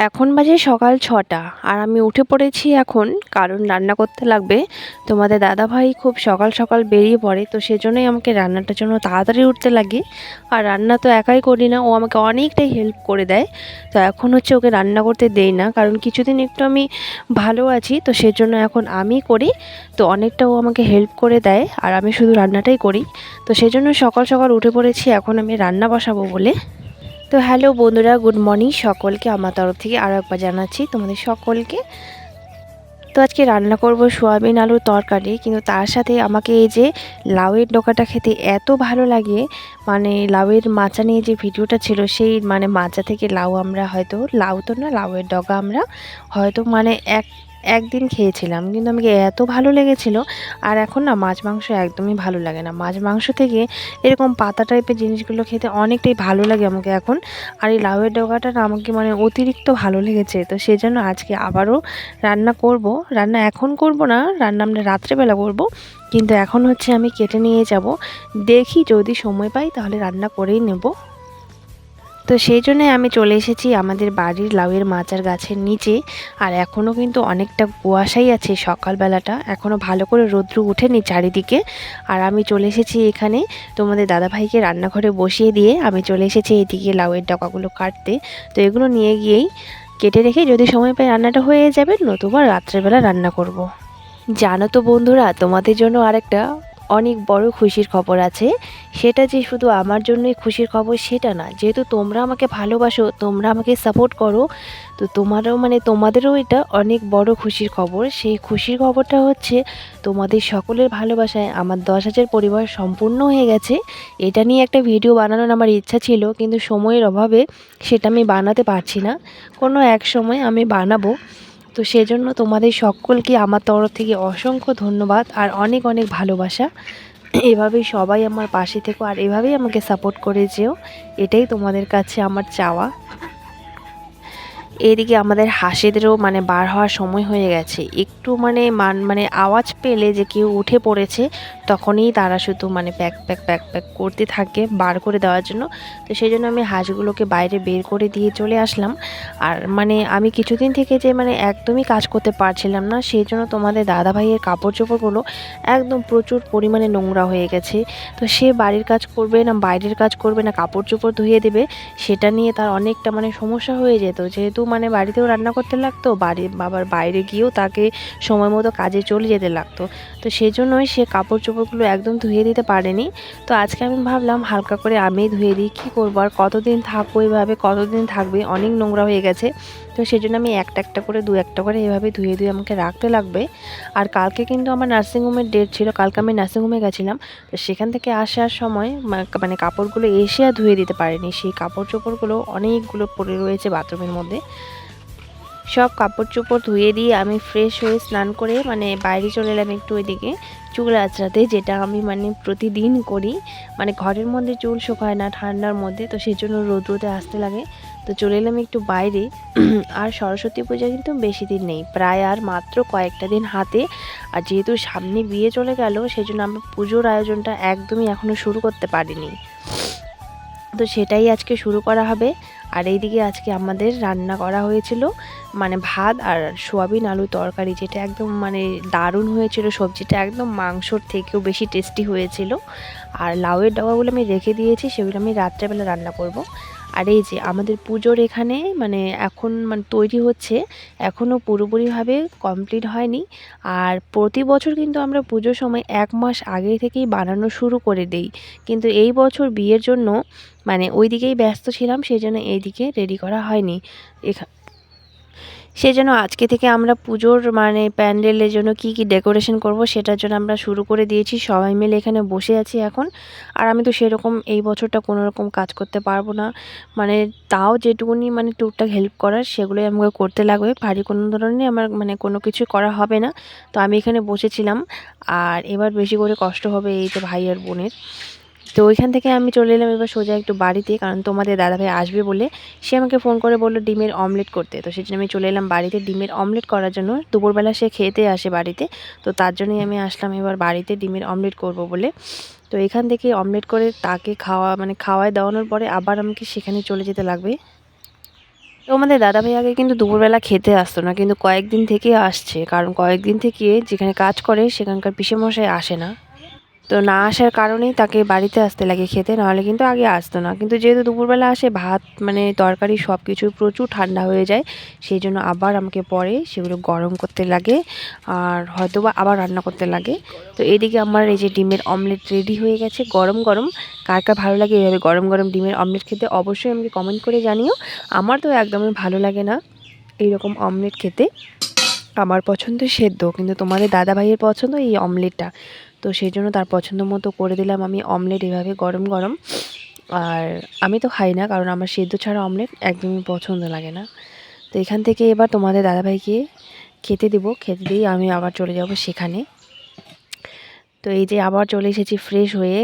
এখন বাজে সকাল ৬টা আর আমি উঠে পড়েছি এখন, কারণ রান্না করতে লাগবে। তোমাদের দাদাভাই খুব সকাল সকাল বেরিয়ে পড়ে, তো সেজন্যই আমাকে রান্নাটার জন্য তাড়াতাড়ি উঠতে লাগে। আর রান্না তো একাই করি না, ও আমাকে অনেকটাই হেল্প করে দেয়। তো এখন হচ্ছে ওকে রান্না করতে দেই না, কারণ কিছুদিন একটু আমি ভালো আছি, তো সেজন্য এখন আমি করি। তো অনেকটা ও আমাকে হেল্প করে দেয় আর আমি শুধু রান্নাটাই করি। তো সেজন্য সকাল সকাল উঠে পড়েছি এখন আমি রান্না বসাবো বলে। তো হ্যালো বন্ধুরা, গুড মর্নিং সকলকে আমার তরফ থেকে আরও একবার জানাচ্ছি তোমাদের সকলকে। তো আজকে রান্না করব সোয়াবিন আলুর তরকারি, কিন্তু তার সাথে আমাকে এই যে লাউয়ের ডগাটা খেতে এত ভালো লাগে। মানে লাউয়ের মাচা নিয়ে যে ভিডিওটা ছিল, সেই মানে মাচা থেকে লাউ আমরা হয়তো, লাউ তো না, লাউয়ের ডগা আমরা হয়তো মানে একদিন খেয়েছিলাম, কিন্তু আমাকে এত ভালো লেগেছিল। আর এখন না মাছ মাংস একদমই ভালো লাগে না, মাছ মাংস থেকে এরকম পাতা টাইপের জিনিসগুলো খেতে অনেকটাই ভালো লাগে আমাকে এখন। আর এই লাউয়ের ডগাটা না আমাকে মানে অতিরিক্ত ভালো লেগেছে, তো সেজন্য আজকে আবারও রান্না করব। রান্না এখন করব না, রান্না আমরা রাত্রেবেলা করব, কিন্তু এখন হচ্ছে আমি কেটে নিয়ে যাব। দেখি যদি সময় পাই তাহলে রান্না করেই নেব। তো সেই জন্যে আমি চলে এসেছি আমাদের বাড়ির লাউয়ের মাচার গাছের নিচে। আর এখনও কিন্তু অনেকটা কুয়াশাই আছে, সকালবেলাটা এখনও ভালো করে রৌদ্র ওঠেনি চারিদিকে। আর আমি চলে এসেছি এখানে তোমাদের দাদাভাইকে রান্নাঘরে বসিয়ে দিয়ে আমি চলে এসেছি এইদিকে লাউয়ের ডগাগুলো কাটতে। তো এগুলো নিয়ে গিয়েই কেটে রেখে যদি সময় পাই রান্নাটা হয়ে যাবে, নতুবা রাত্রেবেলা রান্না করব। জানো তো বন্ধুরা, তোমাদের জন্য আরেকটা অনেক বড় খুশির খবর আছে। সেটা যে শুধু আমার জন্যই খুশির খবর সেটা না, যেহেতু তোমরা আমাকে ভালোবাসো, তোমরা আমাকে সাপোর্ট করো, তো তোমাদেরও এটা অনেক বড় খুশির খবর। সেই খুশির খবরটা হচ্ছে তোমাদের সকলের ভালোবাসায় আমার 10,000 পরিবার সম্পূর্ণ হয়ে গেছে। এটা নিয়ে একটা ভিডিও বানানোর আমার ইচ্ছা ছিল, কিন্তু সময়ের অভাবে সেটা আমি বানাতে পারছি না। কোনো এক সময় আমি বানাবো। তো সেজন্য তোমাদের সকলকে আমার তরফ থেকে অসংখ্য ধন্যবাদ আর অনেক অনেক ভালোবাসা। এভাবেই সবাই আমার পাশে থেকো আর এভাবেই আমাকে সাপোর্ট করে যেও, এটাই তোমাদের কাছে আমার চাওয়া। এদিকে আমাদের হাঁসেদেরও মানে বার হওয়ার সময় হয়ে গেছে। একটু মানে আওয়াজ পেলে যে কেউ উঠে পড়েছে, তখনই তারা শুধু মানে প্যাক প্যাক প্যাক প্যাক করতে থাকে বার করে দেওয়ার জন্য। তো সেই জন্য আমি হাঁসগুলোকে বাইরে বের করে দিয়ে চলে আসলাম। আর মানে আমি কিছুদিন থেকে যে মানে একদমই কাজ করতে পারছিলাম না, সেই জন্য তোমাদের দাদাভাইয়ের কাপড় চোপড়গুলো একদম প্রচুর পরিমাণে নোংরা হয়ে গেছে। তো সে বাড়ির কাজ করবে না বাইরের কাজ করবে না কাপড় চোপড় ধুয়ে দেবে, সেটা নিয়ে তার অনেকটা মানে সমস্যা হয়ে যেত। যেহেতু মানে বাড়িতেও রান্না করতে লাগতো, বাবার বাইরে গিয়েও তাকে সময় মতো কাজে চলে যেতে লাগতো। তো সেই জন্যই সে কাপড় চোপড়গুলো একদম ধুয়ে দিতে পারেনি। তো আজকে আমি ভাবলাম হালকা করে আমি ধুয়ে দিই, কী করবো আর কতদিন থাকবো এভাবে, কতদিন থাকবে, অনেক নোংরা হয়ে গেছে। তো সেই জন্য আমি একটা একটা করে দু একটা করে এভাবে ধুয়ে ধুয়ে আমাকে রাখতে লাগবে। আর কালকে কিন্তু আমার নার্সিংহোমের ডেট ছিল, কালকে আমি নার্সিংহোমে গেছিলাম। তো সেখান থেকে আসার সময় মানে কাপড়গুলো এসে আর ধুয়ে দিতে পারিনি, সেই কাপড় চোপড়গুলো অনেকগুলো পড়ে রয়েছে বাথরুমের মধ্যে। সব কাপড় চোপড় ধুয়ে দিয়ে আমি ফ্রেশ হয়ে স্নান করে মানে বাইরে চলে এলাম একটু ওইদিকে চুল আঁচড়াতে, যেটা আমি মানে প্রতিদিন করি। মানে ঘরের মধ্যে চুল শুকায় না ঠান্ডার মধ্যে, তো সেই জন্য রোদে আসতে লাগে। তো চলে এলাম একটু বাইরে। আর সরস্বতী পূজা কিন্তু বেশি দিন নেই, প্রায় আর মাত্র কয়েকটা দিন হাতে। আর যেহেতু সামনে বিয়ে চলে গেল, সেই জন্য আমরা পুজোর আয়োজনটা একদমই এখনও শুরু করতে পারিনি। তো সেটাই আজকে শুরু করা হবে। আর এইদিকে আজকে আমাদের রান্না করা হয়েছিল মানে ভাত আর সোয়াবিন আলু তরকারি, যেটা একদম মানে দারুণ হয়েছিল। সবজিটা একদম মাংসর থেকেও বেশি টেস্টি হয়েছিল। আর লাউয়ের ডগাগুলো আমি রেখে দিয়েছি, সেগুলো আমি রাত্রেবেলা রান্না করব। আর এই যে আমাদের পুজোর এখানে মানে এখন মানে তৈরি হচ্ছে, এখনও পুরোপুরিভাবে কমপ্লিট হয়নি। আর প্রতি বছর কিন্তু আমরা পুজোর সময় 1 মাস আগে থেকেই বানানো শুরু করে দেই, কিন্তু এই বছর বিয়ের জন্য মানে ওই দিকেই ব্যস্ত ছিলাম, সেই জন্য এইদিকে রেডি করা হয়নি। সেজন্য আজকে থেকে আমরা পুজোর মানে প্যান্ডেলের জন্য কি কি ডেকোরেশন করব সেটার জন্য আমরা শুরু করে দিয়েছি, সবাই মিলে এখানে বসে আছি এখন। আর আমি তো সেরকম এই বছরটা কোনো রকম কাজ করতে পারবো না, মানে তাও যেটুকুনি মানে টুকটাক হেল্প করার সেগুলোই আমাকে করতে লাগবে, ভারী কোনো ধরনের আমার মানে কোনো কিছু করা হবে না। তো আমি এখানে বসেছিলাম। আর এবার বেশি করে কষ্ট হবে এই যে ভাই আর বোনের। তো ওইখান থেকে আমি চলে এলাম এবার সোজা একটু বাড়িতে, কারণ তোমাদের দাদাভাই আসবে বলে সে আমাকে ফোন করে বললো ডিমের অমলেট করতে। তো সেই জন্য আমি চলে এলাম বাড়িতে ডিমের অমলেট করার জন্য। দুপুরবেলা সে খেতে আসে বাড়িতে, তো তার জন্যই আমি আসলাম এবার বাড়িতে ডিমের অমলেট করব বলে। তো এখান থেকে অমলেট করে তাকে খাওয়ায় দেওয়ানোর পরে আবার আমাকে সেখানে চলে যেতে লাগবে। তো আমাদের দাদাভাই আগে কিন্তু দুপুরবেলা খেতে আসতো না, কিন্তু কয়েকদিন থেকে আসছে, কারণ কয়েকদিন থেকে যেখানে কাজ করে সেখানকার পিসেমশাই আসে না। তো না আসার কারণেই তাকে বাড়িতে আসতে লাগে খেতে, নাহলে কিন্তু আগে আসতো না। কিন্তু যেহেতু দুপুরবেলা আসে, ভাত মানে তরকারি সব কিছু প্রচুর ঠান্ডা হয়ে যায়, সেই জন্য আবার আমাকে পরে সেগুলো গরম করতে লাগে, আর হয়তো বা আবার রান্না করতে লাগে। তো এদিকে আমার এই যে ডিমের অমলেট রেডি হয়ে গেছে গরম গরম। কার কার ভালো লাগে এইভাবে গরম গরম ডিমের অমলেট খেতে অবশ্যই আমাকে কমেন্ট করে জানিও। আমার তো একদমই ভালো লাগে না এইরকম অমলেট খেতে, আমার পছন্দ সেদ্ধ, কিন্তু তোমাদের দাদা ভাইয়ের পছন্দ এই অমলেটটা। তো সেই জন্য তার পছন্দ মতো করে দিলাম আমি অমলেট এভাবে গরম গরম। আর আমি তো খাই না, কারণ আমার সেদ্ধ ছাড়া অমলেট একদমই পছন্দ লাগে না। তো এখান থেকে এবার তোমাদের দাদাভাইকে খেতে দেবো, খেতে দিয়ে আমি আবার চলে যাব সেখানে। তো এই যে আবার চলে এসেছি ফ্রেশ হয়ে,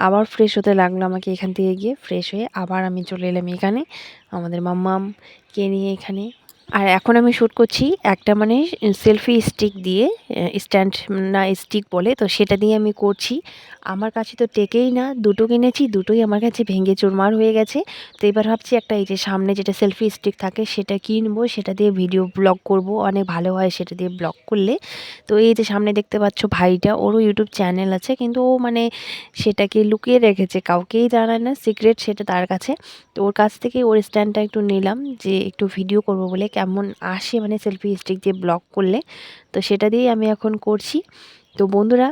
আবার ফ্রেশ হতে লাগলো আমাকে। এখান থেকে গিয়ে ফ্রেশ হয়ে আবার আমি চলে এলাম এখানে আমাদের মাম্মামকে নিয়ে এখানে। আর এখন আমি শ্যুট করছি একটা মানে সেলফি স্টিক দিয়ে, স্ট্যান্ড না স্টিক বলে, তো সেটা দিয়ে আমি করছি। আমার কাছে তো টেকেই না, দুটো কিনেছি, দুটোই আমার কাছে ভেঙে চুরমার হয়ে গেছে। তো এবার ভাবছি একটা এই যে সামনে যেটা সেলফি স্টিক থাকে সেটা কিনবো, সেটা দিয়ে ভিডিও ব্লগ করব, অনেক ভালো হয় সেটা দিয়ে ব্লগ করলে। তো এই যে সামনে দেখতে পাচ্ছ ভাইটা, ওরও ইউটিউব চ্যানেল আছে, কিন্তু ও মানে সেটাকে লুকিয়ে রেখেছে, কাউকেই জানায় না, সিক্রেট সেটা তার কাছে। তো ওর কাছ থেকে ওর স্ট্যান্ডটা একটু নিলাম, যে একটু ভিডিও করব বলে কেমন আসে মানে সেলফি স্টিক দিয়ে ব্লগ করলে। তো সেটা দিয়েই আমি এখন করছি। তো বন্ধুরা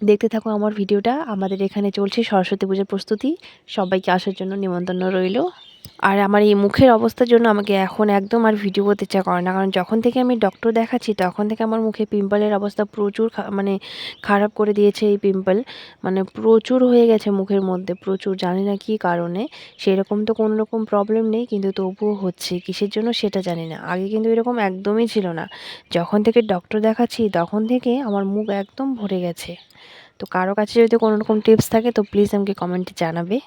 দেখতে থাকো আমার ভিডিওটা। আমাদের এখানে চলছে সরস্বতী পূজার প্রস্তুতি, সবাইকে আসার জন্য নিমন্ত্রণ রইল। আর আমার এই মুখের অবস্থার জন্য আমাকে এখন একদম আর ভিডিও করতে ইচ্ছা করে না, কারণ যখন থেকে আমি ডক্টর দেখাচ্ছি তখন থেকে আমার মুখে পিম্পলের অবস্থা প্রচুর মানে খারাপ করে দিয়েছে। এই পিম্পল মানে প্রচুর হয়ে গেছে মুখের মধ্যে, প্রচুর, জানি না কী কারণে। সেরকম তো কোনো রকম প্রবলেম নেই, কিন্তু তবুও হচ্ছে কিসের জন্য সেটা জানি না। আগে কিন্তু এরকম একদমই ছিল না, যখন থেকে ডক্টর দেখাচ্ছি তখন থেকে আমার মুখ একদম ভরে গেছে। তো কারো কাছে যদি কোনো রকম টিপস থাকে তো প্লিজ আমাকে কমেন্টে জানাবে।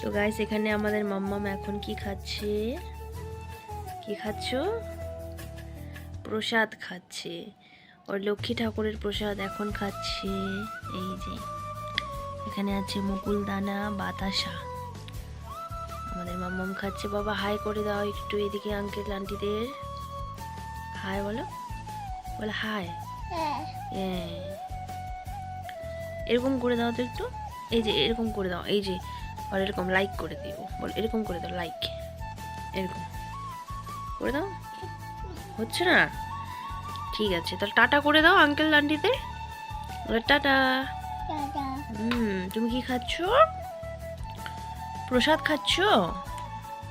তো গাইস এখানে আমাদের মাম্মাম এখন কি খাচ্ছে, কি খাচ্ছ? প্রসাদ খাচ্ছে, ওর লক্ষ্মী ঠাকুরের প্রসাদ এখন খাচ্ছে। এই যে এখানে আছে মুকুল দানা, বাতাসা, আমাদের মাম্মাম খাচ্ছে। বাবা হাই করে দাও একটু এদিকে আঙ্কেল আন্টিদের, হাই বলো, বলো হাই। এরকম করে দাও তো একটু, এই যে এরকম করে দাও, এই যে আর এরকম লাইক করে দিও, বল এরকম করে দাও, লাইক এরকম করে দাও। হচ্ছে না? ঠিক আছে, তাহলে টাটা করে দাও আঙ্কেল আন্টিদের, টাটা। তুমি কি খাচ্ছ? প্রসাদ খাচ্ছ?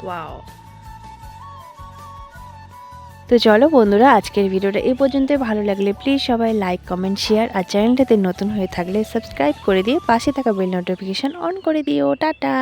ওয়াও। তো চলো বন্ধুরা, আজকের ভিডিওটা এই পর্যন্তই। ভালো লাগলে প্লিজ সবাই লাইক, কমেন্ট, শেয়ার, আর চ্যানেলটাতে নতুন হয়ে থাকলে সাবস্ক্রাইব করে দিয়ে পাশে থাকা বেল নোটিফিকেশান অন করে দিও। টাটা।